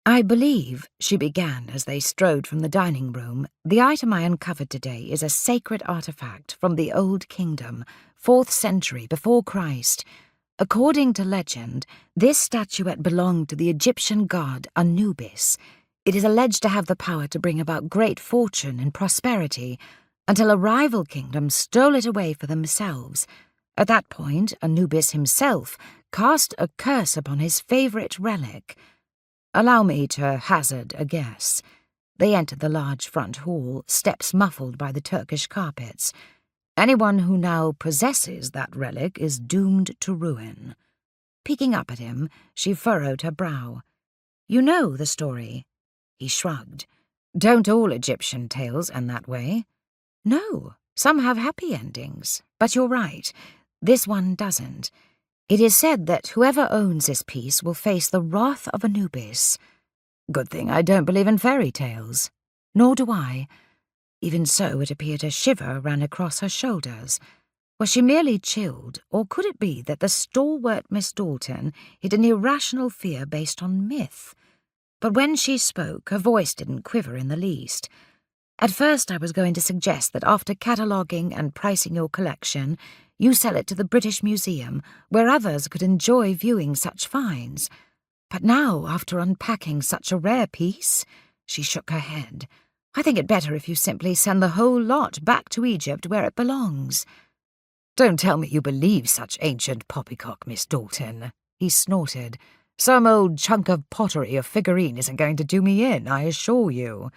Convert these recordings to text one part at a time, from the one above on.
"I believe," she began as they strode from the dining room, "the item I uncovered today is a sacred artifact from the Old Kingdom, 4th century before Christ. According to legend, this statuette belonged to the Egyptian god Anubis. It is alleged to have the power to bring about great fortune and prosperity, until a rival kingdom stole it away for themselves. At that point, Anubis himself cast a curse upon his favourite relic. Allow me to hazard a guess." They entered the large front hall, steps muffled by the Turkish carpets. "Anyone who now possesses that relic is doomed to ruin." Peeking up at him, she furrowed her brow. "You know the story?" He shrugged. "Don't all Egyptian tales end that way?" "No, some have happy endings, but you're right. This one doesn't. It is said that whoever owns this piece will face the wrath of Anubis." "Good thing I don't believe in fairy tales." "Nor do I." Even so, it appeared a shiver ran across her shoulders. Was she merely chilled, or could it be that the stalwart Miss Dalton hid an irrational fear based on myth? But when she spoke, her voice didn't quiver in the least. "At first I was going to suggest that after cataloguing and pricing your collection, you sell it to the British Museum, where others could enjoy viewing such finds. But now, after unpacking such a rare piece," she shook her head, "I think it better if you simply send the whole lot back to Egypt where it belongs." "Don't tell me you believe such ancient poppycock, Miss Dalton," he snorted. "Some old chunk of pottery or figurine isn't going to do me in, I assure you."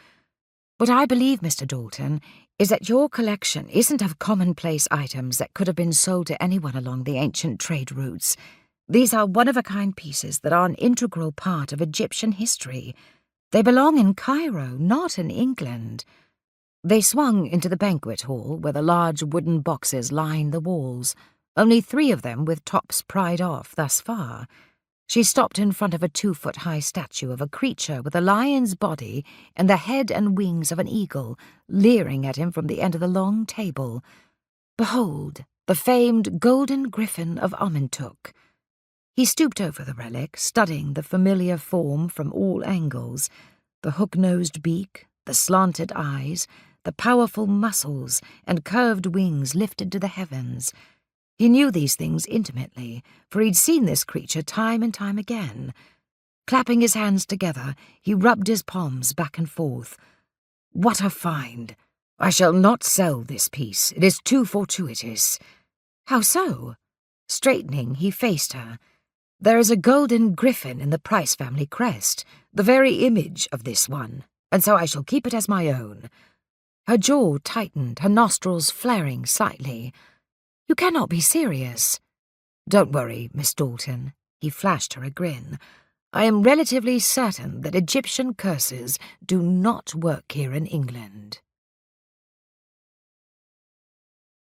"What I believe, Mr. Dalton, is that your collection isn't of commonplace items that could have been sold to anyone along the ancient trade routes. These are one-of-a-kind pieces that are an integral part of Egyptian history. They belong in Cairo, not in England." They swung into the banquet hall, where the large wooden boxes lined the walls, only 3 of them with tops pried off thus far. She stopped in front of a 2-foot-high statue of a creature with a lion's body and the head and wings of an eagle, leering at him from the end of the long table. "Behold, the famed golden griffin of Amentuk." He stooped over the relic, studying the familiar form from all angles, the hook-nosed beak, the slanted eyes, the powerful muscles and curved wings lifted to the heavens. He knew these things intimately, for he'd seen this creature time and time again. Clapping his hands together, he rubbed his palms back and forth. "What a find! I shall not sell this piece. It is too fortuitous." "How so?" Straightening, he faced her. "There is a golden griffin in the Price family crest, the very image of this one, and so I shall keep it as my own." Her jaw tightened, her nostrils flaring slightly. "You cannot be serious." "Don't worry, Miss Dalton." He flashed her a grin. "I am relatively certain that Egyptian curses do not work here in England."